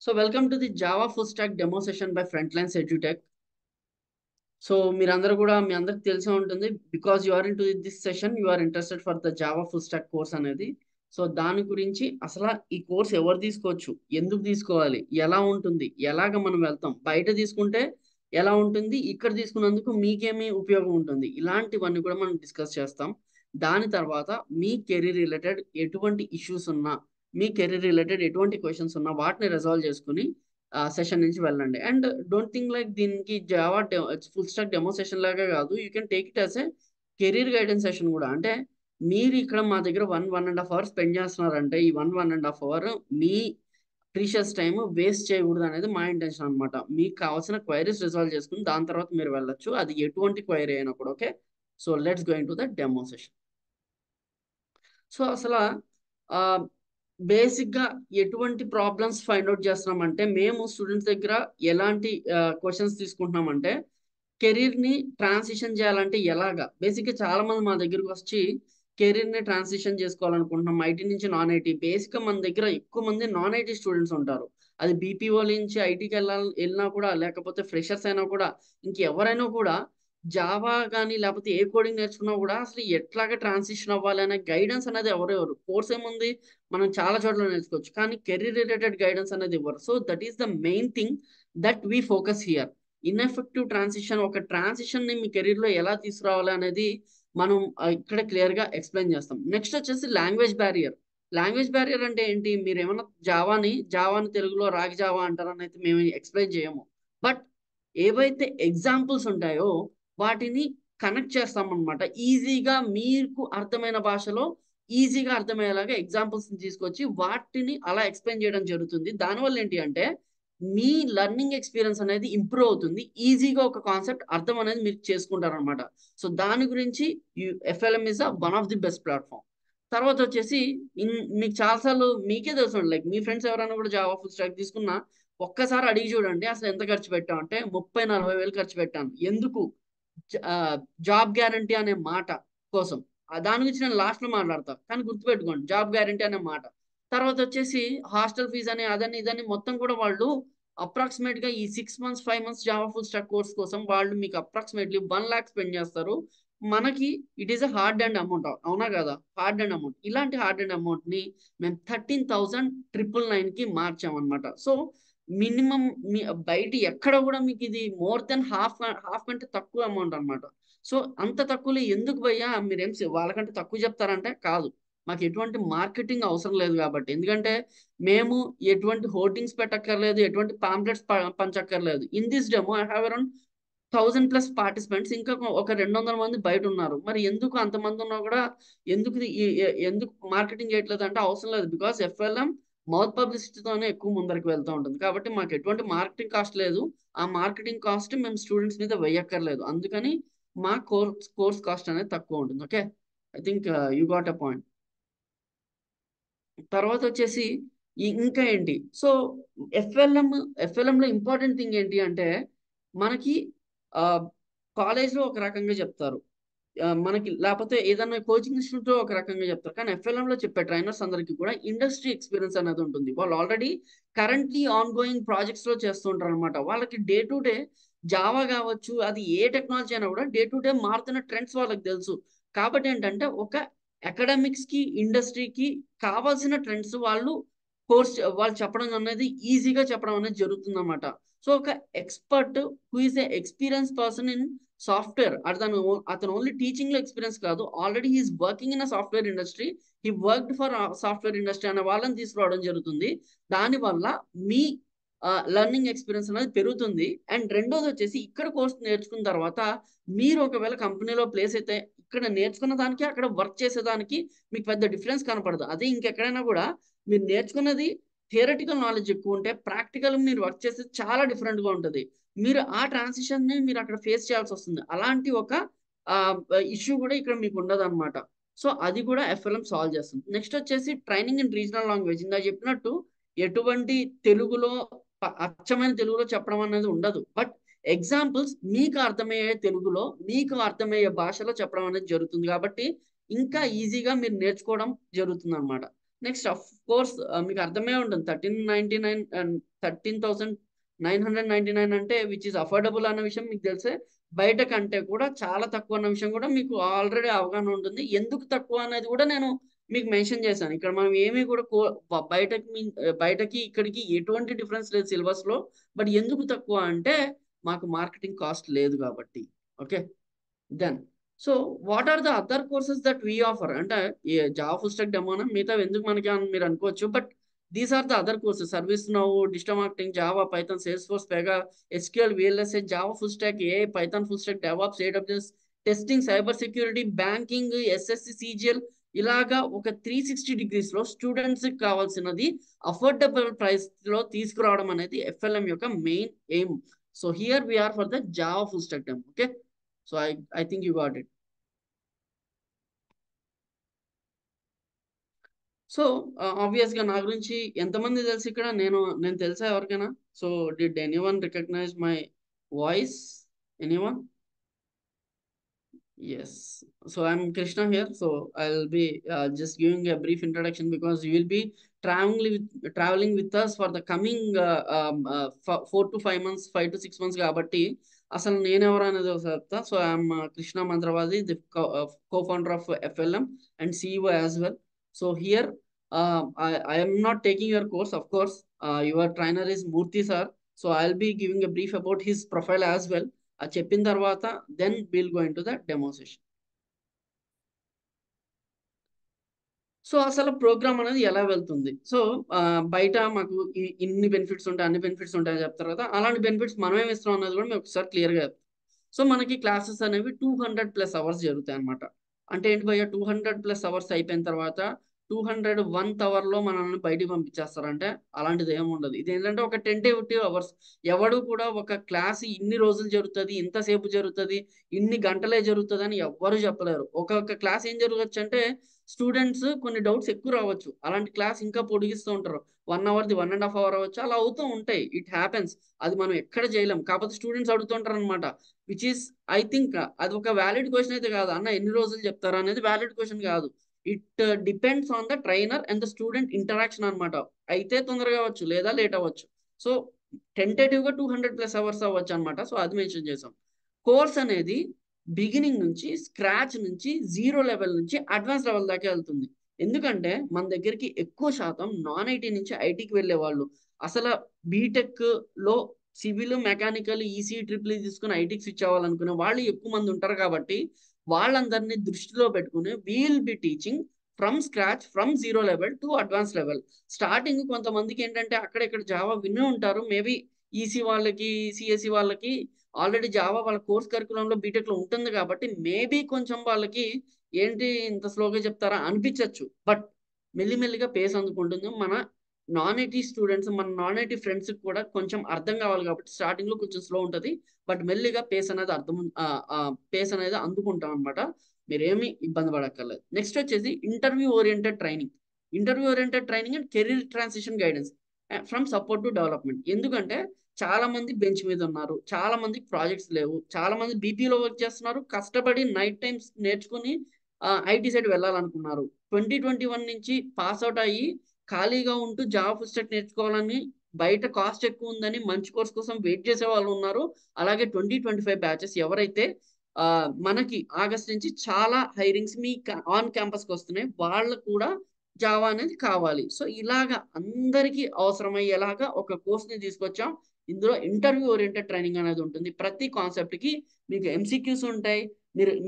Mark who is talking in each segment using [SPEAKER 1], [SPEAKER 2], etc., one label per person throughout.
[SPEAKER 1] So welcome to the Java full stack demo session by Frontlines EduTech. So మీరందరూ కూడా మీ అందరికి తెలిసే ఉంటుంది because you are into this session you are interested for the Java full stack course అనేది. So దాని గురించి అసలు ఈ కోర్స్ ఎవరు తీసుకోవచ్చు, ఎందుకు తీసుకోవాలి, ఎలా ఉంటుంది, ఎలాగ మనం వెళ్తాం, బయట తీసుకుంటే ఎలా ఉంటుంది, ఇక్కడ తీసుకున్నందుకు మీకేమి ఉపయోగం ఉంటుంది, ఇలాంటివన్నీ కూడా మనం డిస్కస్ చేస్తాం. దాని తర్వాత మీ కెరీర్ రిలేటెడ్ ఎటువంటి ఇష్యూస్ ఉన్నా, మీ కెరీర్ రిలేటెడ్ ఎటువంటి క్వశ్చన్స్ ఉన్నా వాటిని రిజాల్వ్ చేసుకుని సెషన్ నుంచి వెళ్ళండి. అండ్ డోంట్ థింక్ లైక్ దీనికి Java full stack demo session లాగా కాదు, you can take it as a career guidance session కూడా. అంటే మీరు ఇక్కడ మా దగ్గర 1.5 అవర్ స్పెండ్ చేస్తున్నారంటే ఈ 1.5 అవర్ మీ ప్రీషియస్ టైం వేస్ట్ చేయకూడదు అనేది మా ఇంటెన్షన్ అనమాట. మీకు కావాల్సిన క్వైరీస్ రిజాల్వ్ చేసుకుని దాని తర్వాత మీరు వెళ్ళొచ్చు, అది ఎటువంటి క్వైరీ అయినా కూడా. Okay, so let's going to the demo session. So అసలు బేసిక్గా ఎటువంటి ప్రాబ్లమ్స్ ఫైండ్ అవుట్ చేస్తున్నామంటే, మేము స్టూడెంట్స్ దగ్గర ఎలాంటి క్వశ్చన్స్ తీసుకుంటున్నామంటే, కెరీర్ని ట్రాన్సిషన్ చేయాలంటే ఎలాగా. బేసిక్గా చాలా మంది మా దగ్గరకు వచ్చి కెరీర్ని ట్రాన్సిషన్ చేసుకోవాలనుకుంటున్నాం ఐటీ నుంచి నాన్ ఐటీ. బేసిక్గా మన దగ్గర ఎక్కువ మంది నాన్ ఐటీ స్టూడెంట్స్ ఉంటారు. అది బీపీఓ నుంచి ఐటీకి వెళ్ళినా కూడా, లేకపోతే ఫ్రెషర్స్ అయినా కూడా, ఇంకెవరైనా కూడా జావా కానీ లేకపోతే ఏ కోడింగ్ నేర్చుకున్నా కూడా అసలు ఎట్లాగా ట్రాన్సిషన్ అవ్వాలి అనే గైడెన్స్ అనేది ఎవరెవరు. కోర్స్ ఏముంది, మనం చాలా చోట్ల నేర్చుకోవచ్చు, కానీ కెరీర్ రిలేటెడ్ గైడెన్స్ అనేది ఇవ్వరు. So that is the main thing that we focus here. Ineffective transition, ఒక ట్రాన్సిషన్ ని మీ కెరీర్ లో ఎలా తీసుకురావాలి అనేది మనం ఇక్కడ క్లియర్ గా ఎక్స్ప్లెయిన్ చేస్తాం. నెక్స్ట్ వచ్చేసి లాంగ్వేజ్ బ్యారియర్. లాంగ్వేజ్ బ్యారియర్ అంటే ఏంటి, మీరు ఏమన్నా జావాని తెలుగులో రాగి జావా అంటారని అయితే మేము ఎక్స్ప్లెయిన్ చేయము. బట్ ఏవైతే ఎగ్జాంపుల్స్ ఉంటాయో వాటిని కనెక్ట్ చేస్తాం అనమాట. ఈజీగా మీకు అర్థమైన భాషలో ఈజీగా అర్థమయ్యేలాగా ఎగ్జాంపుల్స్ తీసుకొచ్చి వాటిని అలా ఎక్స్ప్లెయిన్ చేయడం జరుగుతుంది. దానివల్ల ఏంటి అంటే మీ లెర్నింగ్ ఎక్స్పీరియన్స్ అనేది ఇంప్రూవ్ అవుతుంది. ఈజీగా ఒక కాన్సెప్ట్ అర్థం అనేది మీరు చేసుకుంటారు అనమాట. సో దాని గురించి FLM is one of the best platform. తర్వాత వచ్చేసి మీకు చాలాసార్లు మీకే తెలుసు, లైక్ మీ ఫ్రెండ్స్ ఎవరైనా కూడా జావా ఫుల్ స్టాక్ తీసుకున్నా ఒక్కసారి అడిగి చూడండి అసలు ఎంత ఖర్చు పెట్టాం అంటే 30-40 వేలు ఖర్చు పెట్టాను. ఎందుకు? జాబ్ గ్యారంటీ అనే మాట కోసం. దాని గురించి నేను లాస్ట్ లో మాట్లాడతా, కానీ గుర్తుపెట్టుకోండి జాబ్ గ్యారంటీ అనే మాట. తర్వాత వచ్చేసి హాస్టల్ ఫీజు అని అదని ఇదని మొత్తం కూడా వాళ్ళు అప్రాక్సిమేట్ గా ఈ 6 months 5 months Java full stack course కోసం వాళ్ళు మీకు అప్రాక్సిమేట్లీ 1 lakh స్పెండ్ చేస్తారు. మనకి it is a hard and amount, అవునా కదా? Hard and amount. ఇలాంటి హార్డ్ అండ్ అమౌంట్ ని మేము 13,999 కి మార్చామన్నమాట. సో మినిమం మీ బయట ఎక్కడ కూడా మీకు ఇది మోర్ దెన్ హాఫ్ కంటే తక్కువ అమౌంట్ అనమాట. సో అంత తక్కువలో ఎందుకు భయ్యా మీరేం వాళ్ళకంటే తక్కువ చెప్తారంటే కాదు, మాకు ఎటువంటి మార్కెటింగ్ అవసరం లేదు కాబట్టి. ఎందుకంటే మేము ఎటువంటి హోర్డింగ్స్ పెట్టక్కర్లేదు, ఎటువంటి పాంప్లెట్స్ పంచక్కర్లేదు. In this demo I have around 1000+ participants, ఇంకా ఒక 200 మంది బయట ఉన్నారు. మరి ఎందుకు అంతమంది ఉన్నా కూడా ఎందుకు మార్కెటింగ్ చేయట్లేదు అంటే అవసరం లేదు. బికాస్ ఎఫ్ఎల్ఎం మౌత్ పబ్లిసిటీతోనే ఎక్కువ ముందరికి వెళ్తూ ఉంటుంది. కాబట్టి మాకు ఎటువంటి మార్కెటింగ్ కాస్ట్ లేదు. ఆ మార్కెటింగ్ కాస్ట్ మేము స్టూడెంట్స్ మీద వేయక్కర్లేదు. అందుకని మా కోర్స్ కాస్ట్ అనేది తక్కువ ఉంటుంది. Okay, I think you got a point. తర్వాత వచ్చేసి ఇంకా ఏంటి, సో ఎఫ్ఎల్ఎం లో ఇంపార్టెంట్ థింగ్ ఏంటి అంటే మనకి కాలేజ్లో ఒక రకంగా చెప్తారు, మనకి లేకపోతే ఏదైనా కోచింగ్ ఇన్స్టిట్యూట్ లో ఒక రకంగా చెప్తారు, కానీ ఎఫ్ఎల్ఎం లో చెప్పే ట్రైనర్స్ అందరికీ కూడా ఇండస్ట్రీ ఎక్స్పీరియన్స్ అనేది ఉంటుంది. వాళ్ళు already currently on going projects లో చేస్తుంటారు అనమాట. వాళ్ళకి డే టు డే జావా కావచ్చు, అది ఏ టెక్నాలజీ అయినా కూడా డే టు డే మారుతున్న ట్రెండ్స్ వాళ్ళకి తెలుసు. కాబట్టి ఏంటంటే ఒక అకాడమిక్స్ కి ఇండస్ట్రీకి కావాల్సిన ట్రెండ్స్ వాళ్ళు చెప్పడం అనేది ఈజీగా చెప్పడం అనేది జరుగుతుంది అనమాట. సో ఒక expert who is a experience person in software, అతను ఓన్లీ టీచింగ్ లో ఎక్స్పీరియన్స్ కాదు, already he's working in a software industry, he worked for software industry అనే వాళ్ళని తీసుకురావడం జరుగుతుంది. దానివల్ల మీ లెర్నింగ్ ఎక్స్పీరియన్స్ అనేది పెరుగుతుంది. అండ్ రెండోది వచ్చేసి ఇక్కడ కోర్స్ నేర్చుకున్న తర్వాత మీరు ఒకవేళ కంపెనీలో ప్లేస్ అయితే ఇక్కడ నేర్చుకున్న దానికి అక్కడ వర్క్ చేసేదానికి మీకు పెద్ద డిఫరెన్స్ కనపడదు. అదే ఇంకెక్కడైనా కూడా మీరు నేర్చుకున్నది థియరటికల్ నాలెడ్జ్ ఎక్కువ ఉంటే ప్రాక్టికల్ మీరు వర్క్ చేసేది చాలా డిఫరెంట్ గా ఉంటుంది. మీరు ఆ ట్రాన్సిషన్ ని మీరు అక్కడ ఫేస్ చేయాల్సి వస్తుంది. అలాంటి ఒక ఇష్యూ కూడా ఇక్కడ మీకు ఉండదు అనమాట. సో అది కూడా ఎఫ్ఎల్ఎం సాల్వ్ చేస్తుంది. నెక్స్ట్ వచ్చేసి ట్రైనింగ్ ఇన్ రీజనల్ లాంగ్వేజ్. ఇందా చెప్పినట్టు ఎటువంటి తెలుగులో అచ్చమైన తెలుగులో చెప్పడం అనేది ఉండదు, బట్ ఎగ్జాంపుల్స్ మీకు అర్థమయ్యే తెలుగులో మీకు అర్థమయ్యే భాషలో చెప్పడం అనేది జరుగుతుంది. కాబట్టి ఇంకా ఈజీగా మీరు నేర్చుకోవడం జరుగుతుంది అనమాట. నెక్స్ట్ ఆఫ్ కోర్స్ మీకు అర్థమే ఉంటుంది 13,999 అంటే విచ్ ఇస్ అఫోర్డబుల్ అన్న విషయం మీకు తెలిసే, బయట కంటే కూడా చాలా తక్కువ అన్న విషయం కూడా మీకు ఆల్రెడీ అవగాహన ఉంటుంది. ఎందుకు తక్కువ అనేది కూడా నేను మీకు మెన్షన్ చేశాను. ఇక్కడ మనం ఏమీ కూడా బయటకి ఇక్కడికి ఎటువంటి డిఫరెన్స్ లేదు సిలబస్ లో. బట్ ఎందుకు తక్కువ అంటే మాకు మార్కెటింగ్ కాస్ట్ లేదు కాబట్టి. Okay, then so what are the other courses that we offer అంటే జావా ఫుల్ స్టాక్ డెమోనా మిగతా ఎందుకు మనకి అని మీరు అనుకోవచ్చు. But these are the other courses: ServiceNow, digital marketing, Java, Python, Salesforce, Pega, SQL, VLSI, Java full stack, AI, Python full stack, DevOps, AWS, testing, cyber security, banking, SSC, CGL, ఇలాగా ఒక 360 degrees లో students కి కావాల్సినది affordable price లో తీసుకురావడం అనేది FLM యొక్క main aim. So here we're for the Java full stack demo. Okay, so I think you got it. So obvious గా నా గురించి ఎంతమంది తెలుసు ఇక్కడ, నేను తెలుసా ఎవరికైనా? So did anyone recognise my voice? Anyone? Yes. So I'm Krishna here. So I'll be just giving a brief introduction because you will be traveling with us for the coming 4 to 5 months, 5 to 6 months. కాబట్టి అసలు నేను ఎవరు అనేది ఒకసారి చెప్తా. So I'm Krishna Mantravadi, the co-founder of FLM and CEO as well. So here I am not taking your course, of course. Your trainer is Murthy sir. So I'll be giving a brief about his profile as well. అది చెప్పిన తర్వాత then will go into the demo session. So అసలు programme అనేది ఎలా వెళ్తుంది? So బయట మాకు ఇన్ని బెనిఫిట్స్ ఉంటాయి, అన్ని బెనిఫిట్స్ ఉంటాయని చెప్తారు కదా, అలాంటి బెనిఫిట్స్ మనమేమి ఇస్తాం అన్నది కూడా మేము ఒకసారి క్లియర్గా చెప్తాం. సో మనకి క్లాసెస్ అనేవి 200+ అవర్స్ జరుగుతాయి అనమాట. అంటే ఏంటి భయ్య, 200+ అవర్స్ అయిపోయిన తర్వాత 201th అవర్లో మనల్ని బయటికి పంపించేస్తారంటే అలాంటిది ఏమి ఉండదు. ఇది ఏంటంటే ఒక టెంటేటివ్ అవర్స్. ఎవడు కూడా ఒక క్లాస్ ఇన్ని రోజులు జరుగుతుంది, ఇంతసేపు జరుగుతుంది, ఇన్ని గంటలే జరుగుతుంది అని ఎవ్వరు చెప్పలేరు. ఒక్కొక్క క్లాస్ ఏం జరగచ్చు అంటే స్టూడెంట్స్ కొన్ని డౌట్స్ ఎక్కువ రావచ్చు, అలాంటి క్లాస్ ఇంకా పొడిగిస్తూ ఉంటారు. 1 అవర్ది 1.5 hour అవ్వచ్చు, అలా అవుతూ ఉంటాయి. It happens. అది మనం ఎక్కడ చేయలేం. కాకపోతే స్టూడెంట్స్ అడుగుతుంటారు అనమాట, విచ్ ఈస్ ఐ థింక్ అది ఒక వ్యాలిడ్ క్వశ్చన్ అయితే కాదు. అన్న ఎన్ని రోజులు చెప్తారు అనేది వ్యాలిడ్ క్వశ్చన్ కాదు. It depends on the trainer and the student interaction అనమాట. అయితే తొందరగా అవ్వచ్చు, లేదా లేట్ అవ్వచ్చు. సో టెంటేటివ్ గా 200+ అవర్స్ అవ్వచ్చు అనమాట. సో అది మెన్షన్ చేసాం. కోర్స్ అనేది బిగినింగ్ నుంచి, స్క్రాచ్ నుంచి, 0 లెవెల్ నుంచి అడ్వాన్స్ లెవెల్ దాకా వెళ్తుంది. ఎందుకంటే మన దగ్గరికి ఎక్కువ శాతం నాన్ ఐటీ నుంచి ఐటీకి వెళ్ళే వాళ్ళు, అసలు బీటెక్ లో సివిల్, మెకానికల్, ఈసీ, ట్రిపుల్ తీసుకుని ఐటీకి స్విచ్ అవ్వాలనుకునే వాళ్ళు ఎక్కువ మంది ఉంటారు. కాబట్టి వాళ్ళందరినీ దృష్టిలో పెట్టుకుని we'll be teaching from scratch, from 0 level to advance level. Starting కొంతమందికి ఏంటంటే అక్కడెక్కడ జావా వినే ఉంటారు, మేబీ ఈసీ వాళ్ళకి, సిఎస్సి వాళ్ళకి ఆల్రెడీ జావా వాళ్ళ కోర్స్ కరికులంలో బీటెక్ లో ఉంటుంది కాబట్టి మేబీ కొంచెం వాళ్ళకి ఏంటి ఇంత స్లోగా చెప్తారా అనిపించవచ్చు. బట్ మెల్లిమెల్లిగా పేస్ అందుకుంటుంది. మన నాన్ ఐటీ స్టూడెంట్స్, మన నాన్ ఐటీ ఫ్రెండ్స్ కూడా కొంచెం అర్థం కావాలి కాబట్టి స్టార్టింగ్ లో కొంచెం స్లో ఉంటుంది. బట్ మెల్లిగా పేస్ అనేది అందుకుంటాం అనమాట. మీరేమీ ఇబ్బంది పడక్కర్లేదు. నెక్స్ట్ వచ్చేసి interview oriented training. Interview oriented training and career transition guidance from support to development. ఎందుకంటే చాలా మంది బెంచ్ మీద ఉన్నారు, చాలా మందికి ప్రాజెక్ట్స్ లేవు, చాలా మంది బీపీలో వర్క్ చేస్తున్నారు, కష్టపడి నైట్ టైమ్స్ నేర్చుకుని ఐటీ సైడ్ వెళ్ళాలనుకున్నారు. 2021 నుంచి పాస్ అవుట్ అయ్యి ఖాళీగా ఉంటూ జాబ్ ఫుల్ స్టాక్ నేర్చుకోవాలని, బయట కాస్ట్ ఎక్కువ ఉందని మంచి కోర్స్ కోసం వెయిట్ చేసే వాళ్ళు ఉన్నారు. అలాగే 2025 బ్యాచెస్ ఎవరైతే మనకి ఆగస్ట్ నుంచి చాలా హైరింగ్స్ మీ ఆన్ క్యాంపస్ కి వస్తున్నాయి, వాళ్ళు కూడా జావా అనేది కావాలి. సో ఇలాగా అందరికీ అవసరమయ్యేలాగా ఒక కోర్స్ ని తీసుకొచ్చాం. ఇందులో ఇంటర్వ్యూ ఓరియంటెడ్ ట్రైనింగ్ అనేది ఉంటుంది. ప్రతి కాన్సెప్ట్ కి మీకు ఎంసీక్యూస్ ఉంటాయి,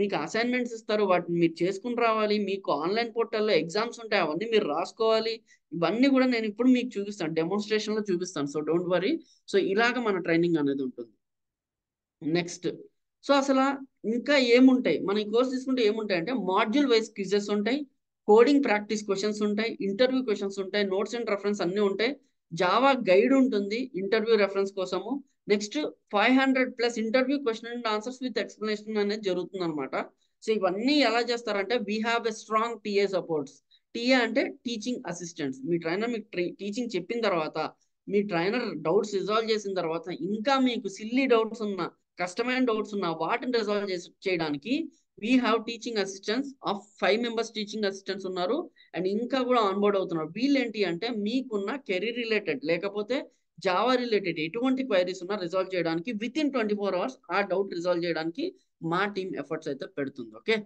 [SPEAKER 1] మీకు అసైన్మెంట్స్ ఇస్తారు, వాటిని మీరు చేసుకుని రావాలి. మీకు ఆన్లైన్ పోర్టల్లో ఎగ్జామ్స్ ఉంటాయి, అవన్నీ మీరు రాసుకోవాలి. ఇవన్నీ కూడా నేను ఇప్పుడు మీకు చూపిస్తాను, డెమోన్స్ట్రేషన్ లో చూపిస్తాను. So don't worry. సో ఇలాగ మన ట్రైనింగ్ అనేది ఉంటుంది. నెక్స్ట్, సో అసలు ఇంకా ఏముంటాయి మన ఈ కోర్స్ తీసుకుంటే ఏముంటాయి అంటే మాడ్యూల్ వైజ్ క్విజెస్ ఉంటాయి, కోడింగ్ ప్రాక్టీస్ క్వశ్చన్స్ ఉంటాయి, ఇంటర్వ్యూ క్వశ్చన్స్ ఉంటాయి, నోట్స్ అండ్ రెఫరెన్స్ అన్నీ ఉంటాయి, జావా గైడ్ ఉంటుంది ఇంటర్వ్యూ రెఫరెన్స్ కోసము. Next 500+ interview question and answers with explanation అనేది జరుగుతుంది అనమాట. సో ఇవన్నీ ఎలా చేస్తారంటే we have a strong TA supports. TA అంటే టీచింగ్ అసిస్టెంట్స్. మీ ట్రైనర్ మీకు టీచింగ్ చెప్పిన తర్వాత, మీ ట్రైనర్ డౌట్స్ రిజాల్వ్ చేసిన తర్వాత, ఇంకా మీకు సిల్లీ డౌట్స్ ఉన్నా, కష్టమైన డౌట్స్ ఉన్నా వాటిని రిజాల్వ్ చేయడానికి we have teaching assistants of 5 members teaching assistants ఉన్నారు. అండ్ ఇంకా కూడా ఆన్బోర్డ్ అవుతున్నారు. వీళ్ళు ఏంటి అంటే మీకున్న కెరీర్ రిలేటెడ్ లేకపోతే జావా రిలేటెడ్ ఎటువంటి క్వైరీస్ ఉన్నా రిజాల్వ్ చేయడానికి విత్ ఇన్ 24 hours ఆ డౌట్ రిజాల్వ్ చేయడానికి మా టీం ఎఫర్ట్స్ అయితే పెడుతుంది. ఓకే,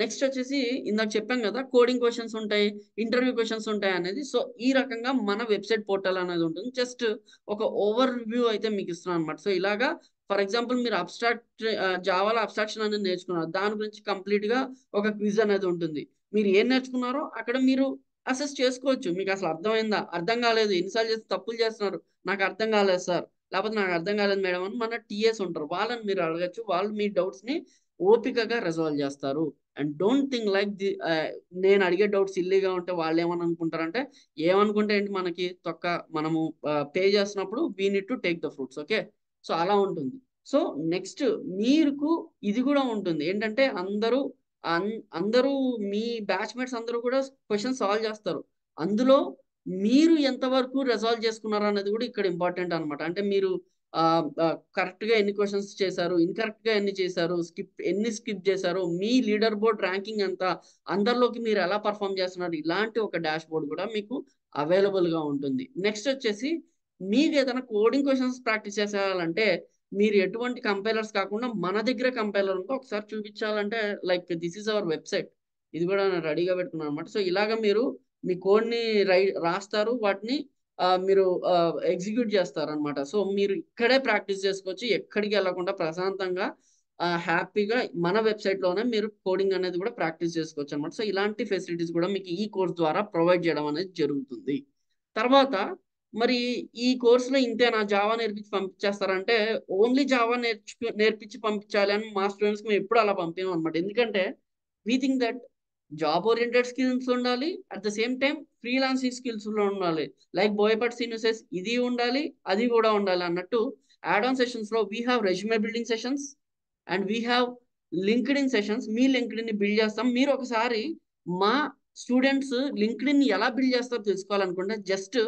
[SPEAKER 1] నెక్స్ట్ వచ్చేసి ఇందాక చెప్పాం కదా కోడింగ్ క్వశ్చన్స్ ఉంటాయి, ఇంటర్వ్యూ క్వశ్చన్స్ ఉంటాయి అనేది. సో ఈ రకంగా మన వెబ్సైట్ పోర్టల్ అనేది ఉంటుంది. జస్ట్ ఒక ఓవర్ వ్యూ అయితే మీకు ఇస్తున్నాను అనమాట. సో ఇలాగా ఫర్ ఎగ్జాంపుల్ మీరు అబ్స్ట్రాక్ట్ జావాలో అబ్స్ట్రాక్షన్ అనేది నేర్చుకున్నారు, దాని గురించి కంప్లీట్ గా ఒక క్విజ్ అనేది ఉంటుంది. మీరు ఏం నేర్చుకున్నారో అక్కడ మీరు అసెస్ చేసుకోవచ్చు. మీకు అసలు అర్థమైందా, అర్థం కాలేదు, ఎన్నిసార్లు చేసి తప్పులు చేస్తున్నారు, నాకు అర్థం కాలేదు సార్, లేకపోతే నాకు అర్థం కాలేదు మేడం అని మన టీఎస్ ఉంటారు, వాళ్ళని మీరు అడగచ్చు. వాళ్ళు మీ డౌట్స్ ని ఓపికగా రిజాల్వ్ చేస్తారు. అండ్ డోంట్ థింక్ లైక్ నేను అడిగే డౌట్స్ ఇల్లీగా ఉంటే వాళ్ళు ఏమని అనుకుంటారంటే, ఏమనుకుంటే ఏంటి మనకి తొక్క, మనము పే చేస్తున్నప్పుడు we need to take the fruits. Okay, so అలా ఉంటుంది. సో నెక్స్ట్ మీకు ఇది కూడా ఉంటుంది ఏంటంటే అందరూ మీ బ్యాచ్మేట్స్ అందరూ కూడా క్వశ్చన్ సాల్వ్ చేస్తారు. అందులో మీరు ఎంతవరకు రిజాల్వ్ చేసుకున్నారు అనేది కూడా ఇక్కడ ఇంపార్టెంట్ అనమాట. అంటే మీరు కరెక్ట్ గా ఎన్ని క్వశ్చన్స్ చేశారు, ఇన్కరెక్ట్ గా ఎన్ని చేశారు, ఎన్ని స్కిప్ చేశారు, మీ లీడర్ బోర్డ్ ర్యాంకింగ్ ఎంత, అందరిలోకి మీరు ఎలా పర్ఫామ్ చేస్తున్నారు, ఇలాంటి ఒక డాష్ బోర్డ్ కూడా మీకు అవైలబుల్ గా ఉంటుంది. నెక్స్ట్ వచ్చేసి మీకు ఏదైనా కోడింగ్ క్వశ్చన్స్ ప్రాక్టీస్ చేసేయాలంటే మీరు ఎటువంటి కంపైలర్స్ కాకుండా మన దగ్గర కంపైలర్ ఉంటే ఒకసారి చూపించాలంటే like this is our website, ఇది కూడా నేను రెడీగా పెట్టుకున్నాను అనమాట. సో ఇలాగ మీరు మీ కోడ్ ని రాస్తారు, వాటిని మీరు ఎగ్జిక్యూట్ చేస్తారు అనమాట. సో మీరు ఇక్కడే ప్రాక్టీస్ చేసుకోవచ్చు, ఎక్కడికి వెళ్ళకుండా ప్రశాంతంగా హ్యాపీగా మన వెబ్సైట్ లోనే మీరు కోడింగ్ అనేది కూడా ప్రాక్టీస్ చేసుకోవచ్చు అనమాట. సో ఇలాంటి ఫెసిలిటీస్ కూడా మీకు ఈ కోర్స్ ద్వారా ప్రొవైడ్ చేయడం అనేది జరుగుతుంది. తర్వాత మరి ఈ కోర్సులో ఇంతేనా, జావా నేర్పించి పంపించేస్తారంటే ఓన్లీ జావా నేర్పించి పంపించాలి అని మా స్టూడెంట్స్ మేము ఎప్పుడు అలా పంపించాం అనమాట. ఎందుకంటే we think that job oriented skills ఉండాలి, at the same time freelancing skills లో ఉండాలి. లైక్ బోయపాటి సీనియర్సెస్ ఇది ఉండాలి, అది కూడా ఉండాలి అన్నట్టు. యాడ్ ఆన్ సెషన్స్ లో we have resume building sessions and we have linked in sessions. Me linked in ని బిల్డ్ చేస్తాం. మీరు ఒకసారి మా స్టూడెంట్స్ లింక్డ్ ఇన్ ఎలా బిల్డ్ చేస్తారో తెలుసుకోవాలనుకుంటే జస్ట్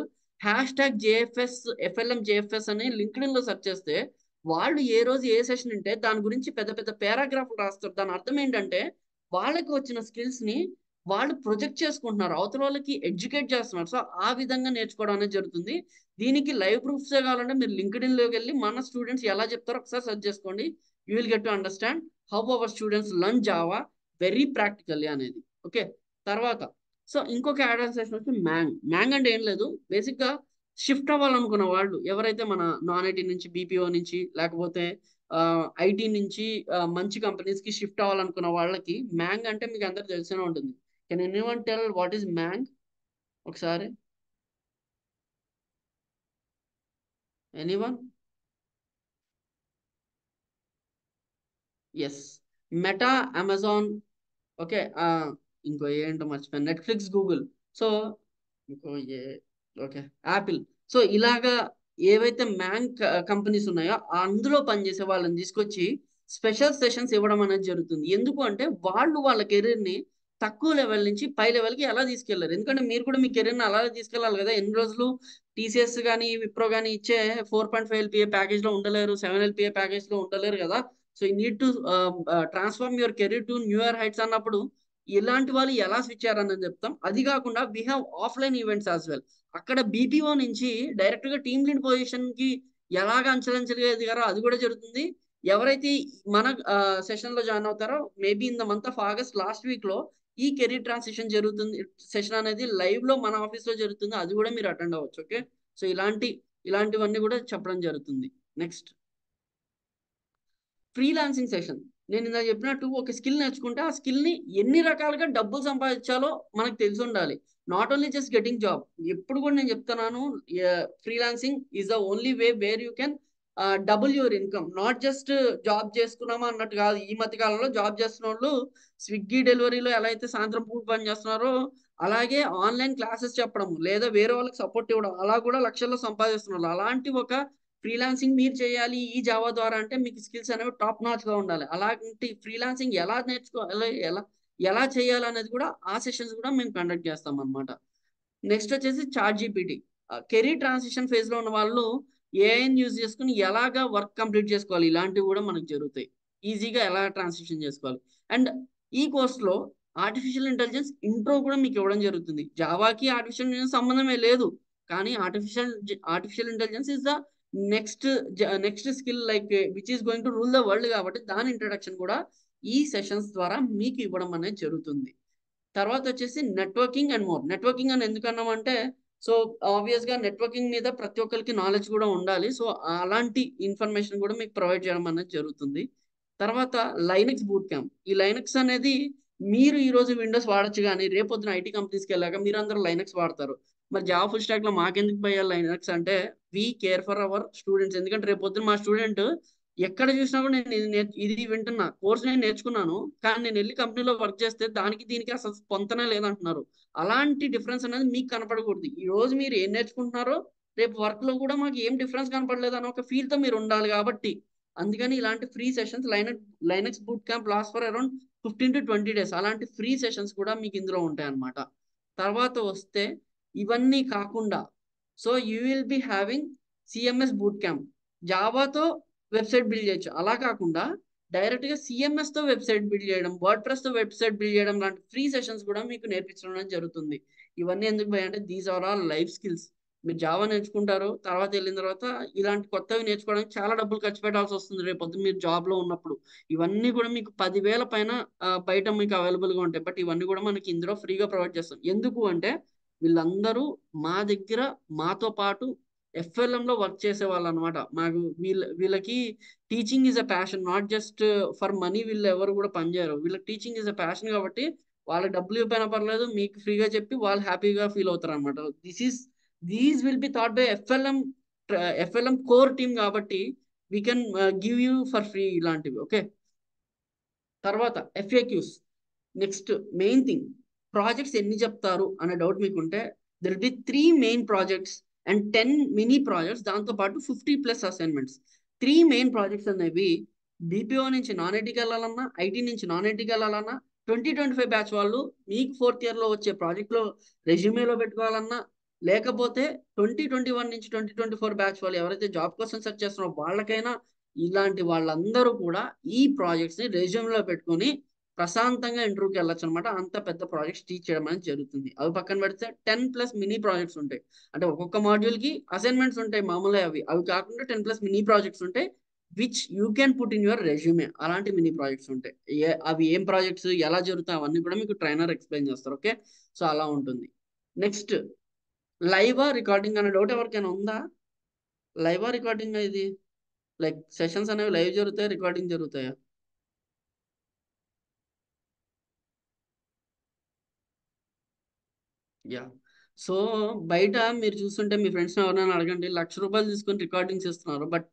[SPEAKER 1] #JFS FLM JFS అని లింక్డ్ ఇన్ లో సెర్చ్ చేస్తే వాళ్ళు ఏ రోజు ఏ సెషన్ ఉంటే దాని గురించి పెద్ద పెద్ద పారాగ్రాఫ్లు రాస్తారు. దాని అర్థం ఏంటంటే వాళ్ళకి వచ్చిన స్కిల్స్ ని వాళ్ళు ప్రొజెక్ట్ చేసుకుంటున్నారు, అవతల వాళ్ళకి ఎడ్యుకేట్ చేస్తున్నారు. సో ఆ విధంగా నేర్చుకోవడం అనేది జరుగుతుంది. దీనికి లైవ్ ప్రూఫ్స్ కావాలంటే మీరు లింక్డ్ ఇన్ లోకి వెళ్ళి మన స్టూడెంట్స్ ఎలా చెప్తారో ఒకసారి సెర్చ్ చేసుకోండి. You will get to understand how our students learn Java very practically అనేది. ఓకే, తర్వాత సో ఇంకొక యాడ్ ఆన్ సెషన్ వచ్చి మ్యాంగ్ అంటే ఏం లేదు, బేసిక్ గా షిఫ్ట్ అవ్వాలనుకున్న వాళ్ళు ఎవరైతే మన నాన్ ఐటీ నుంచి బీపీఓ నుంచి లేకపోతే ఐటీ నుంచి మంచి కంపెనీస్ కి షిఫ్ట్ అవ్వాలనుకున్న వాళ్ళకి మ్యాంగ్ అంటే మీకు అందరికి తెలిసినే ఉంటుంది. Can anyone tell what is MAANG ఒకసారి? Anyone? Yes, Meta, Amazon, okay, ఇంకో ఏంటో మర్చిపోయాను, నెట్ఫ్లిక్స్, గూగుల్. సో ఇంకో ఏ, ఓకే, యాపిల్. సో ఇలాగా ఏవైతే మ్యాంక్ కంపెనీస్ ఉన్నాయో అందులో పనిచేసే వాళ్ళని తీసుకొచ్చి స్పెషల్ సెషన్స్ ఇవ్వడం అనేది జరుగుతుంది. ఎందుకు అంటే వాళ్ళు వాళ్ళ కెరీర్ ని తక్కువ లెవెల్ నుంచి పై లెవెల్ కి ఎలా తీసుకెళ్లారు. ఎందుకంటే మీరు కూడా మీ కెరీర్ ని అలాగే తీసుకెళ్ళాలి కదా. ఎన్ని రోజులు టీసీఎస్ కానీ విప్రో కానీ ఇచ్చే 4.5 LPA ప్యాకేజ్ లో ఉండలేరు, 7 LPA ప్యాకేజ్ లో ఉండలేరు కదా. So you need to transform your career to newer heights అన్నప్పుడు ఇలాంటి వాళ్ళు ఎలా స్విచ్ అయ్యారని చెప్తాం. అది కాకుండా we have offline events as well. అక్కడ బీపీఓ నుంచి డైరెక్ట్ గా టీమ్ లీడ్ పొజిషన్ కి ఎలాగ అంచెలంచెలుగా ఎదిగారో అది కూడా జరుగుతుంది. ఎవరైతే మన సెషన్ లో జాయిన్ అవుతారో maybe in the month of August last week లో ఈ కెరీర్ ట్రాన్సిషన్ జరుగుతుంది. సెషన్ అనేది లైవ్ లో మన ఆఫీస్ లో జరుగుతుంది, అది కూడా మీరు అటెండ్ అవ్వచ్చు. ఓకే, సో ఇలాంటివన్నీ కూడా చెప్పడం జరుగుతుంది. Next freelancing session. నేను ఇందాక చెప్పినట్టు ఒక స్కిల్ నేర్చుకుంటే ఆ స్కిల్ ని ఎన్ని రకాలుగా డబ్బులు సంపాదించాలో మనకు తెలిసి ఉండాలి. Not only just getting job. ఎప్పుడు కూడా నేను చెప్తున్నాను, freelancing is the only way where you can double your income. Not just job చేసుకున్నామా అన్నట్టు కాదు. ఈ మధ్య కాలంలో జాబ్ చేస్తున్న వాళ్ళు స్విగ్గీ డెలివరీలో ఎలా అయితే సాయంత్రం పూట పని చేస్తున్నారో అలాగే ఆన్లైన్ క్లాసెస్ చెప్పడం లేదా వేరే వాళ్ళకి సపోర్ట్ ఇవ్వడం అలా కూడా లక్షల్లో సంపాదిస్తున్నారు. అలాంటి ఒక ఫ్రీలాన్సింగ్ మీరు చేయాలి ఈ జావా ద్వారా అంటే మీకు స్కిల్స్ అనేవి టాప్ నాచ్ గా ఉండాలి. అలాంటి ఫ్రీలాన్సింగ్ ఎలా నేర్చుకోవాలి, ఎలా ఎలా చేయాలి అనేది కూడా ఆ సెషన్స్ కూడా మేము కండక్ట్ చేస్తాం అనమాట. నెక్స్ట్ వచ్చేసి ChatGPT. Career transition phase లో ఉన్న వాళ్ళు ఏఐని యూజ్ చేసుకుని ఎలాగా వర్క్ కంప్లీట్ చేసుకోవాలి, ఇలాంటివి కూడా మనకు జరుగుతాయి. ఈజీగా ఎలా ట్రాన్సిషన్ చేసుకోవాలి. అండ్ ఈ కోర్స్లో ఆర్టిఫిషియల్ ఇంటెలిజెన్స్ ఇంట్రో కూడా మీకు ఇవ్వడం జరుగుతుంది. జావాకి ఆర్టిఫిషియల్ ఇంటెలిజెన్స్ సంబంధమే లేదు. కానీ artificial intelligence is the next next skill like which is going to rule the world, కాబట్టి దాని ఇంట్రడక్షన్ కూడా ఈ సెషన్స్ ద్వారా మీకు ఇవ్వడం అనేది జరుగుతుంది. తర్వాత వచ్చేసి నెట్వర్కింగ్ అండ్ మోర్. నెట్వర్కింగ్ అని ఎందుకన్నామంటే, సో ఆబ్వియస్ గా నెట్వర్కింగ్ మీద ప్రతి ఒక్కరికి నాలెడ్జ్ కూడా ఉండాలి. సో అలాంటి ఇన్ఫర్మేషన్ కూడా మీకు ప్రొవైడ్ చేయడం అనేది జరుగుతుంది. తర్వాత లైనక్స్ బూట్ క్యాంప్. ఈ లైనక్స్ అనేది మీరు ఈ రోజు విండోస్ వాడొచ్చు, కానీ రేపొద్దున ఐటీ కంపెనీస్కి వెళ్ళాక మీరు అందరూ లైనక్స్ వాడతారు. మరి జావా ఫుల్ స్టాక్ లో మాకెందుకు పోయాలి లైనక్స్ అంటే, we care for our students. ఎందుకంటే రేపొద్దున మా స్టూడెంట్ ఎక్కడ చూసినా కూడా నేను ఇది వింటున్నా కోర్స్ నేను నేర్చుకున్నాను, కానీ నేను వెళ్ళి కంపెనీలో వర్క్ చేస్తే దానికి దీనికి అసలు పొంతనే లేదంటున్నారు. అలాంటి డిఫరెన్స్ అనేది మీకు కనపడకూడదు. ఈ రోజు మీరు ఏం నేర్చుకుంటున్నారో రేపు వర్క్ లో కూడా మాకు ఏం డిఫరెన్స్ కనపడలేదు అని ఒక ఫీల్ తో మీరు ఉండాలి. కాబట్టి అందుకని ఇలాంటి free sessions Linux boot camp last for around 15 to 20 days, అలాంటి ఫ్రీ సెషన్స్ కూడా మీకు ఇందులో ఉంటాయి అన్నమాట. తర్వాత వస్తే ఇవన్నీ కాకుండా so you will be having CMS boot camp. జావాతో వెబ్సైట్ బిల్డ్ చేయొచ్చు. అలా కాకుండా డైరెక్ట్ గా సిఎంఎస్ తో వెబ్సైట్ బిల్డ్ చేయడం, వర్డ్ ప్రెస్ తో వెబ్సైట్ బిల్డ్ చేయడం లాంటి ఫ్రీ సెషన్స్ కూడా మీకు నేర్పించడం జరుగుతుంది. ఇవన్నీ ఎందుకు భయ అంటే these are all life skills. మీరు జావా నేర్చుకుంటారు, తర్వాత వెళ్ళిన తర్వాత ఇలాంటి కొత్తవి నేర్చుకోవడానికి చాలా డబ్బులు ఖర్చు పెట్టాల్సి వస్తుంది రేపొద్దు మీరు జాబ్ లో ఉన్నప్పుడు. ఇవన్నీ కూడా మీకు 10,000 పైన బయట మీకు అవైలబుల్ గా ఉంటాయి. బట్ ఇవన్నీ కూడా మనకి ఇందులో ఫ్రీగా ప్రొవైడ్ చేస్తాం. ఎందుకు అంటే వీళ్ళందరూ మా దగ్గర మాతో పాటు ఎఫ్ఎల్ఎం లో వర్క్ చేసే వాళ్ళు అనమాట. మాకు వీళ్ళకి teaching is a passion, not just for money. వీళ్ళు ఎవరు కూడా పనిచేయరు. వీళ్ళకి టీచింగ్ ఈజ్ అ ప్యాషన్ కాబట్టి వాళ్ళకి డబ్బులు ఇవ్వకపోయినా పర్లేదు, మీకు ఫ్రీగా చెప్పి వాళ్ళు హ్యాపీగా ఫీల్ అవుతారు అనమాట. These will be taught by FLM core team, కాబట్టి we can give you for free ఇలాంటివి. ఓకే. తర్వాత FAQs. Next main thing, projects ఎన్ని చెప్తారు అనే డౌట్ మీకుంటే, there will be 3 main projects and 10 mini projects, దాంతో పాటు 50+ అసైన్మెంట్స్. 3 మెయిన్ ప్రాజెక్ట్స్ అనేవి బీపీఓ నుంచి నాన్ ఐటీకి వెళ్ళాలన్నా, ఐటీ నుంచి నాన్ ఐటీకి వెళ్ళాలన్నా, 2025 బ్యాచ్ వాళ్ళు మీకు 4th ఇయర్ లో వచ్చే ప్రాజెక్ట్ లో రెజ్యూమేలో పెట్టుకోవాలన్నా, లేకపోతే 2021 నుంచి 2024 బ్యాచ్ వాళ్ళు ఎవరైతే జాబ్ కోసం సెర్చ్ చేస్తున్నారో వాళ్ళకైనా, ఇలాంటి వాళ్ళందరూ కూడా ఈ ప్రాజెక్ట్స్ ని రెజ్యూమ్ లో పెట్టుకొని ప్రశాంతంగా ఇంటర్వ్యూకి వెళ్ళొచ్చు అనమాట. అంత పెద్ద ప్రాజెక్ట్స్ టీచ్ చేయడం అనేది జరుగుతుంది. అవి పక్కన పెడితే 10+ మినీ ప్రాజెక్ట్స్ ఉంటాయి. అంటే ఒక్కొక్క మాడ్యూల్ కి అసైన్మెంట్స్ ఉంటాయి మామూలుగా. అవి కాకుండా 10+ మినీ ప్రాజెక్ట్స్ ఉంటాయి, which you can put in your resume. అలాంటి మినీ ప్రాజెక్ట్స్ ఉంటాయి. అవి ఏం ప్రాజెక్ట్స్, ఎలా జరుగుతాయి, అవన్నీ కూడా మీకు ట్రైనర్ ఎక్స్ప్లెయిన్ చేస్తారు. ఓకే. సో అలా ఉంటుంది. నెక్స్ట్, లైవా రికార్డింగ్ అనే డౌట్ ఎవరికైనా ఉందా? లైవా రికార్డింగ్ ఇది లైక్ సెషన్స్ అనేవి లైవ్ జరుగుతాయి, రికార్డింగ్ జరుగుతాయా? యా. సో బయట మీరు చూస్తుంటే మీ ఫ్రెండ్స్ ఎవరైనా అడగండి, ₹1,00,000 తీసుకొని రికార్డింగ్స్ ఇస్తున్నారు. But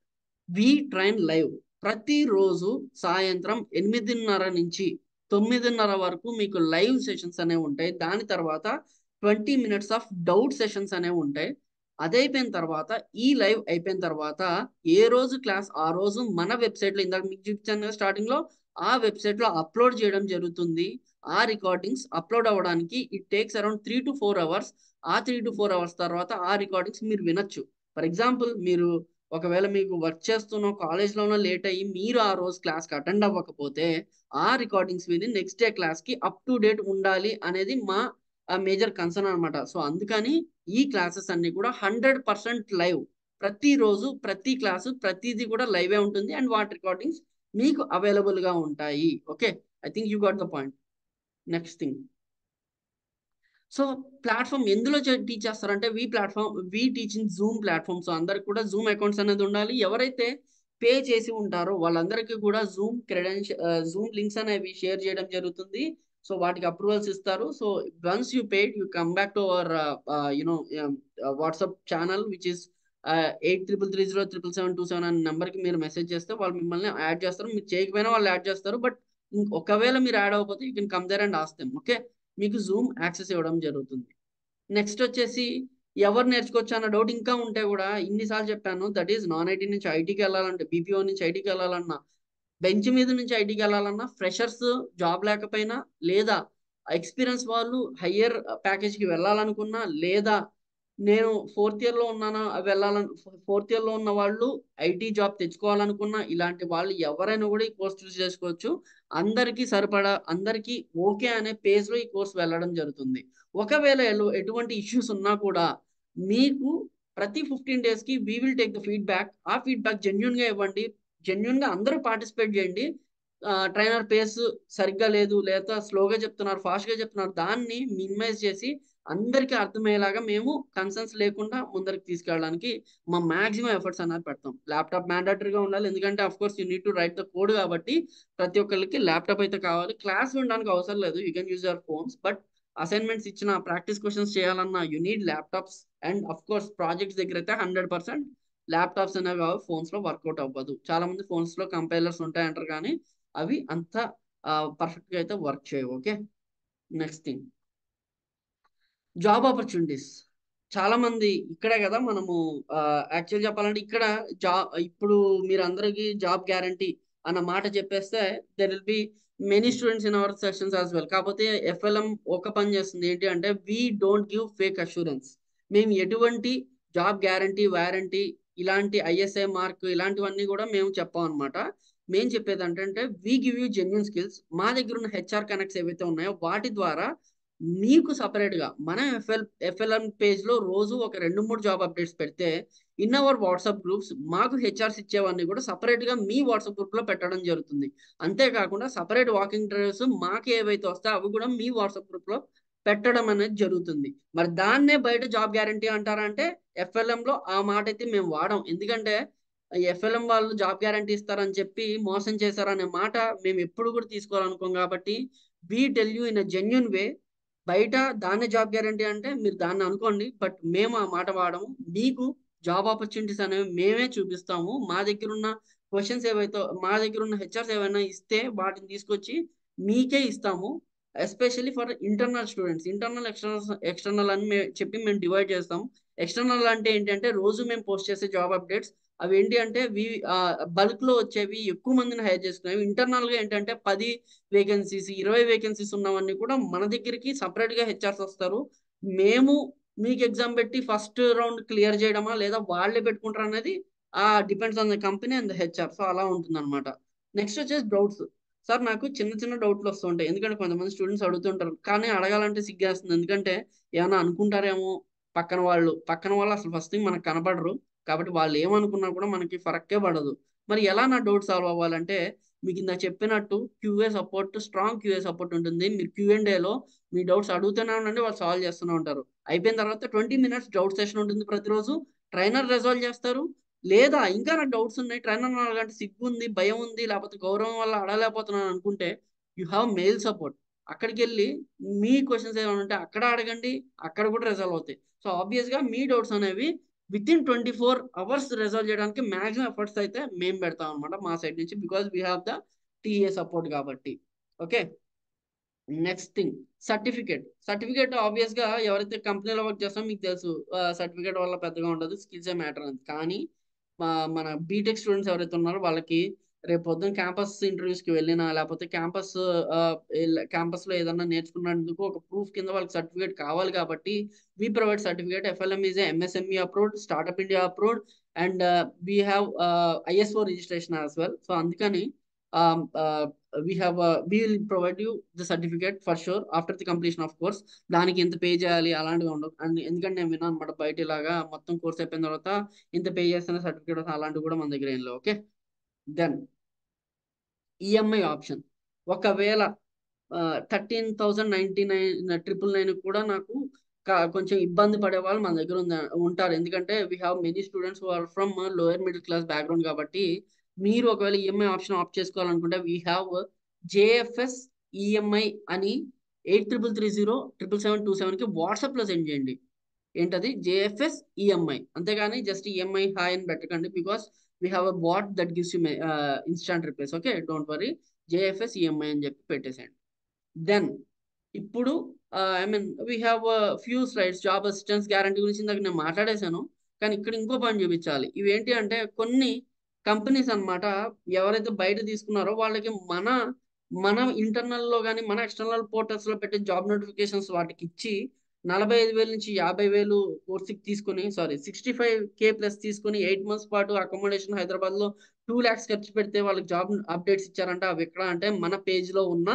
[SPEAKER 1] we train live. ప్రతిరోజు సాయంత్రం 8:30 నుంచి 9:30 వరకు మీకు లైవ్ సెషన్స్ అనేవి ఉంటాయి. దాని తర్వాత 20 minutes ఆఫ్ డౌట్ సెషన్స్ అనేవి ఉంటాయి. అది అయిపోయిన తర్వాత, ఈ లైవ్ అయిపోయిన తర్వాత ఏ రోజు క్లాస్ ఆ రోజు మన వెబ్సైట్ లో, ఇందాక మీకు చూపించాను కదా స్టార్టింగ్ లో, ఆ వెబ్సైట్ లో అప్లోడ్ చేయడం జరుగుతుంది. ఆ రికార్డింగ్స్ అప్లోడ్ అవ్వడానికి it takes around 3 to 4 hours. ఆ 3 to 4 hours తర్వాత ఆ రికార్డింగ్స్ మీరు వినొచ్చు. ఫర్ ఎగ్జాంపుల్, మీరు ఒకవేళ మీకు వర్క్ చేస్తున్న కాలేజ్లోనో లేట్ అయ్యి మీరు ఆ రోజు క్లాస్కి అటెండ్ అవ్వకపోతే, ఆ రికార్డింగ్స్ విని నెక్స్ట్ డే క్లాస్కి అప్ టు డేట్ ఉండాలి అనేది మా మేజర్ కన్సర్న్ అనమాట. సో అందుకని ఈ క్లాసెస్ అన్ని కూడా 100% లైవ్. ప్రతిరోజు ప్రతి క్లాసు ప్రతిదీ కూడా లైవే ఉంటుంది. అండ్ వాటి రికార్డింగ్స్ మీకు అవైలబుల్ గా ఉంటాయి. Okay. I think you got the point. Next thing, so platform ఎందులో టీచ్ చేస్తారంటే, we teaching Zoom platform. So అందరికి కూడా జూమ్ అకౌంట్స్ అనేది ఉండాలి. ఎవరైతే పే చేసి ఉంటారో వాళ్ళందరికీ కూడా జూమ్ లింక్స్ అనేవి షేర్ చేయడం జరుగుతుంది. సో వాటికి అప్రూవల్స్ ఇస్తారు. So once you paid, you come back to our you know WhatsApp channel which is 8333077727 అనే నెంబర్కి మీరు మెసేజ్ చేస్తే వాళ్ళు మిమ్మల్ని యాడ్ చేస్తారు. మీరు చేయకపోయినా వాళ్ళు యాడ్ చేస్తారు. బట్ ఒకవేళ మీరు యాడ్ అవ్వకపోతే you can come there and ask them. Okay. మీకు జూమ్ యాక్సెస్ ఇవ్వడం జరుగుతుంది. నెక్స్ట్ వచ్చేసి ఎవరు నేర్చుకోవచ్చు అన్న డౌట్ ఇంకా ఉంటే కూడా, ఇన్నిసార్లు చెప్పాను, దట్ ఈస్ నాన్ ఐటీ నుంచి ఐటీకి వెళ్ళాలంటే, బీపీఓ నుంచి ఐటీకి వెళ్ళాలన్నా, బెంచ్ మీద నుంచి ఐటీకి వెళ్ళాలన్నా, ఫ్రెషర్స్ జాబ్ లేకపోయినా, లేదా ఎక్స్పీరియన్స్ వాళ్ళు హయ్యర్ ప్యాకేజ్కి వెళ్ళాలనుకున్నా, లేదా నేను ఫోర్త్ ఇయర్ లో ఉన్నాను వెళ్ళాలని, ఫోర్త్ ఇయర్ లో ఉన్న వాళ్ళు ఐటీ జాబ్ తెచ్చుకోవాలనుకున్న ఇలాంటి వాళ్ళు ఎవరైనా కూడా ఈ కోర్స్ చూస్ చేసుకోవచ్చు. అందరికీ సరిపడా, అందరికీ ఓకే అనే పేజ్ లో ఈ కోర్స్ వెళ్ళడం జరుగుతుంది. ఒకవేళ ఎటువంటి ఇష్యూస్ ఉన్నా కూడా మీకు ప్రతి 15 డేస్ కి we will take the feedback. ఆ ఫీడ్‌బ్యాక్ జెన్యూన్‌గా ఇవ్వండి. జెన్యూన్‌గా అందరూ పార్టిసిపేట్ చేయండి. ట్రైనర్ పేస్ సరిగ్గా లేదు, లేదా స్లోగా చెప్తున్నారు, ఫాస్ట్‌గా చెప్తున్నారు. దాన్ని మినిమైజ్ చేసి అందరికీ అర్థమయ్యేలాగా మేము కన్సర్న్స్ లేకుండా ముందరికి తీసుకెళ్ళడానికి మా మాక్సిమం ఎఫర్ట్స్ అనేది పెడతాం. ల్యాప్‌టాప్ మ్యాండేటరీగా ఉండాలి. ఎందుకంటే of course you need to right the code కాబట్టి ప్రతి ఒక్కళ్ళకి ల్యాప్‌టాప్ అయితే కావాలి. క్లాస్ వినడానికి అవసరం లేదు. You can use your phones. But assignments ఇచ్చిన, ప్రాక్టీస్ క్వెషన్స్ చేయాలన్నా you need laptops. And of course projects దగ్గరైతే 100% ల్యాప్‌టాప్స్ అనేవి కావాలి. ఫోన్స్‌లో వర్కౌట్ అవ్వదు. చాలామంది ఫోన్స్‌లో కంపైలర్స్ ఉంటాయంటారు కానీ అవి అంత పర్ఫెక్ట్‌గా అయితే వర్క్ చేయవు. Okay. Next thing, job opportunities. చాలా మంది ఇక్కడే కదా మనము యాక్చువల్ చెప్పాలంటే ఇక్కడ జా ఇప్పుడు మీరందరికీ జాబ్ గ్యారంటీ అన్న మాట చెప్పేస్తే there will be many students in our sessions as well. కాకపోతే ఎఫ్ఎల్ఎం ఒక పని చేస్తుంది ఏంటి అంటే we don't give fake assurance. మేము ఎటువంటి జాబ్ గ్యారంటీ, వారంటీ, ఇలాంటి ఐఎస్ఐ మార్క్ ఇలాంటివన్నీ కూడా మేము చెప్పాం అనమాట. మేము చెప్పేది ఏంటంటే we give you genuine skills. మా దగ్గర ఉన్న హెచ్ఆర్ కనెక్ట్స్ ఏవైతే ఉన్నాయో వాటి ద్వారా మీకు సపరేట్‌గా మన ఎఫ్ఎల్ఎం పేజ్‌లో రోజు ఒక 2, 3 జాబ్ అప్డేట్స్ పెడితే, ఇన్ అవర్ వాట్సాప్ గ్రూప్స్ మాకు హెచ్ఆర్స్ ఇచ్చేవన్నీ కూడా సెపరేట్‌గా మీ వాట్సాప్ గ్రూప్‌లో పెట్టడం జరుగుతుంది. అంతే కాకుండా సెపరేట్ వాకింగ్ డ్రైవ్స్ మాకు ఏవైతే వస్తాయో అవి కూడా మీ వాట్సాప్ గ్రూప్‌లో పెట్టడం అనేది జరుగుతుంది. మరి దాన్నే బయట జాబ్ గ్యారంటీ అంటారా అంటే ఎఫ్ఎల్ఎంలో ఆ మాట అయితే మేము వాడం. ఎందుకంటే ఎఫ్ఎల్ఎం వాళ్ళు జాబ్ గ్యారంటీ ఇస్తారని చెప్పి మోసం చేశారనే మాట మేము ఎప్పుడు కూడా తీసుకోవాలనుకోం కాబట్టి we tell you in a genuine way. బయట దాన్నే జాబ్ గ్యారంటీ అంటే మీరు దాన్ని అనుకోండి. బట్ మేము ఆ మాట వాడము. మీకు జాబ్ ఆపర్చునిటీస్ అనేవి మేమే చూపిస్తాము. మా దగ్గరున్న క్వెషన్స్ ఏవైతే మా దగ్గరున్న హెచ్ఆర్స్ ఏవైనా ఇస్తే వాటిని తీసుకొచ్చి మీకే ఇస్తాము. Especially for internal students. Internal, external అని చెప్పి మేము డివైడ్ చేస్తాం. ఎక్స్టర్నల్ అంటే ఏంటంటే రోజు మేము పోస్ట్ చేసే జాబ్ అప్డేట్స్ అవేంటి అంటే బల్క్‌లో వచ్చేవి, ఎక్కువ మందిని హైర్ చేసుకునేవి. ఇంటర్నల్‌గా ఏంటంటే 10 వేకెన్సీస్, 20 వేకెన్సీస్ ఉన్నవన్నీ కూడా మన దగ్గరికి సెపరేట్‌గా హెచ్ఆర్స్ వస్తారు. మేము మీకు ఎగ్జామ్ పెట్టి ఫస్ట్ రౌండ్ క్లియర్ చేయడమా, లేదా వాళ్ళే పెట్టుకుంటారనేది depends on the company and the HR. So, అలా ఉంటుందన్నమాట. నెక్స్ట్ వచ్చేసి డౌట్స్. సార్ నాకు చిన్న చిన్న డౌట్‌లు వస్తూ ఉంటాయి. ఎందుకంటే కొంతమంది స్టూడెంట్స్ అడుగుతుంటారు. కానీ అడగాలంటే సిగ్గేస్తుంది. ఎందుకంటే ఏమన్నా అనుకుంటారేమో పక్కన వాళ్ళు అసలు ఫస్ట్ థింగ్ మనకు కనపడరు. కాబట్టి వాళ్ళు ఏమనుకున్నా కూడా మనకి ఫరక్కే పడదు. మరి ఎలా నా డౌట్ సాల్వ్ అవ్వాలంటే మీకిందాక చెప్పినట్టు QA support, strong QA support ఉంటుంది. మీరు క్యూ&ఏలో మీ డౌట్స్ అడుగుతూనే ఉండండి. వాళ్ళు సాల్వ్ చేస్తూనే ఉంటారు. అయిపోయిన తర్వాత 20 మినిట్స్ డౌట్ సెషన్ ఉంటుంది ప్రతిరోజు. ట్రైనర్ రిజాల్వ్ చేస్తారు. లేదా ఇంకా నాకు డౌట్స్ ఉన్నాయి. ట్రైనర్‌ని అడగాలంటే సిగ్గుంది, భయం ఉంది, లేకపోతే గౌరవం వల్ల అడగలేకపోతున్నాను అనుకుంటే యూ హావ్ మెయిల్ సపోర్ట్. అక్కడికెళ్ళి మీ క్వెషన్స్ ఏమైనా ఉంటే అక్కడ అడగండి. అక్కడ కూడా రిజాల్వ్ అవుతాయి. సో, ఆబ్వియస్‌గా మీ డౌట్స్ అనేవి వితిన్ 24 అవర్స్ రిజాల్వ్ చేయడానికి మాక్సిమం ఎఫర్ట్స్ అయితే మేము పెడతాం అన్నమాట మా సైడ్ నుంచి. Because we have the TA support కాబట్టి. ఓకే. నెక్స్ట్ థింగ్, సర్టిఫికేట్ ఆబ్వియస్‌గా ఎవరైతే కంపెనీలో వర్క్ చేస్తారో మీకు తెలుసు. సర్టిఫికేట్ వల్ల పెద్దగా ఉండదు. స్కిల్సే మ్యాటర్ అని. కానీ మన బీటెక్ స్టూడెంట్స్ ఎవరైతే ఉన్నారో వాళ్ళకి రేపు పొద్దున క్యాంపస్ ఇంటర్వ్యూస్‌కి వెళ్ళినా, లేపోతే క్యాంపస్‌లో ఏదన్నా నేర్చుకున్నందుకు ఒక ప్రూఫ్ కింద వాళ్ళకి సర్టిఫికేట్ కావాలి కాబట్టి we provide certificate. FLM is a MSME approved, startup India approved and we have ISO registration as well. So, అందుకని um, uh, we will provide you the certificate for sure after the completion of course. దానికి ఎంత pay చేయాలి అలాంటివి ఉండవు. And ఎందుకంటే నేను విన్నాను అనమాట బయట ఇలాగా మొత్తం కోర్స్ అయిపోయిన తర్వాత ఇంత పే చేస్తేనే సర్టిఫికేట్ వస్తుంది, అలాంటివి కూడా మన దగ్గర ఏం లేవు. ఓకే. Then EMI option. ఒకవేళ 13,099 కూడా నాకు కొంచెం ఇబ్బంది పడేవాళ్ళు మన దగ్గర ఉంటారు. ఎందుకంటే we have many students who are from lower middle class background కాబట్టి మీరు ఒకవేళ ఈఎంఐ ఆప్షన్ ఆప్ట్ చేసుకోవాలనుకుంటే వి హావ్ జేఎఫ్ఎస్ ఈఎంఐ అని 8330 77727కి వాట్సాప్‌లో సెండ్ చేయండి. ఏంటది? JFS EMI. అంతేగాని జస్ట్ ఈఎంఐ హాయ్ అని పెట్టకండి. Because we have a bot that gives you instant replies. Okay. Don't worry. JFS EMI అని చెప్పి పెట్టేసేయండి. దెన్ ఇప్పుడు I mean we have few slides. Job assistance guarantee గురించి ఇందాక నేను మాట్లాడేశాను. కానీ ఇక్కడ ఇంకో పాయింట్ చూపించాలి. ఇవేంటి అంటే కొన్ని కంపెనీస్ అన్నమాట. ఎవరైతే బయట తీసుకున్నారో వాళ్ళకి మన ఇంటర్నల్‌లో గాని, మన ఎక్స్టర్నల్ పోర్టల్స్‌లో పెట్టే జాబ్ నోటిఫికేషన్స్ వాటికిచ్చి 45,000 నుంచి 50,000 కోర్స్‌కి తీసుకొని 65K ప్లస్ తీసుకొని 8 మంత్స్ పాటు అకామోడేషన్ హైదరాబాద్‌లో 2,00,000 ఖర్చు పెడితే వాళ్ళకి జాబ్ అప్డేట్స్ ఇచ్చారంట. అవెక్కడ అంటే మన పేజ్‌లో ఉన్న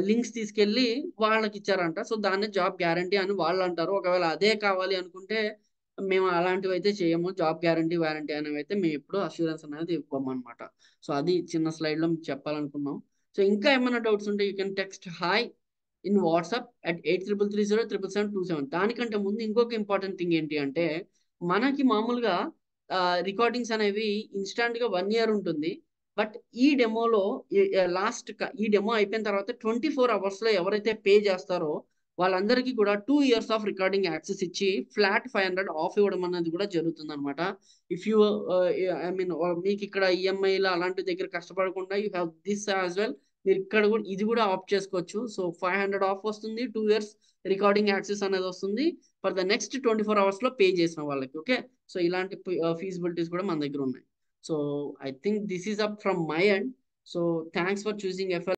[SPEAKER 1] లింక్స్ తీసుకెళ్ళి వాళ్ళకిచ్చారంట. సో, దాన్నే జాబ్ గ్యారంటీ అని వాళ్ళంటారు. ఒకవేళ అదే కావాలి అనుకుంటే మేము అలాంటివైతే చేయము. జాబ్ గ్యారంటీ, వారంటీ అనేవైతే మేమెప్పుడు అష్యూరెన్స్ అనేది ఇవ్వమనమాట. సో, అది చిన్న స్లైడ్‌లో మీకు చెప్పాలనుకున్నాం. సో, ఇంకా ఏమైనా డౌట్స్ ఉంటే you can text hi in WhatsApp at 8330 77727. దానికంటే ముందు ఇంకొక ఇంపార్టెంట్ థింగ్ ఏంటి అంటే, మనకి మామూలుగా రికార్డింగ్స్ అనేవి ఇన్‌స్టాంట్‌గా 1 ఇయర్ ఉంటుంది. బట్ ఈ డెమోలో ఈ డెమో అయిపోయిన తర్వాత 24 అవర్స్‌లో ఎవరైతే పే చేస్తారో వాళ్ళందరికీ కూడా 2 ఇయర్స్ ఆఫ్ రికార్డింగ్ యాక్సెస్ ఇచ్చి ఫ్లాట్ 500 ఆఫ్ ఇవ్వడం అనేది కూడా జరుగుతుందనమాట. ఇఫ్ యూ ఐ మీన్ మీకిక్కడ ఈఎంఐలు అలాంటి దగ్గర కష్టపడకుండా you have this as well. మీరిక్కడ గూడా ఇది గూడా ఆప్ట్ చేసుకోవచ్చు. సో, 500 ఆఫ్ వస్తుంది. 2 ఇయర్స్ రికార్డింగ్ యాక్సెస్ అనేదొస్తుంది. ఫర్ ద నెక్స్ట్ 24 అవర్స్‌లో పే చేసిన వాళ్ళకి. ఓకే. సో, ఇలాంటి ఫీజిబిలిటీస్ కూడా మన దగ్గరున్నాయి. So, I think this is up from my end. So, thanks for choosing FL.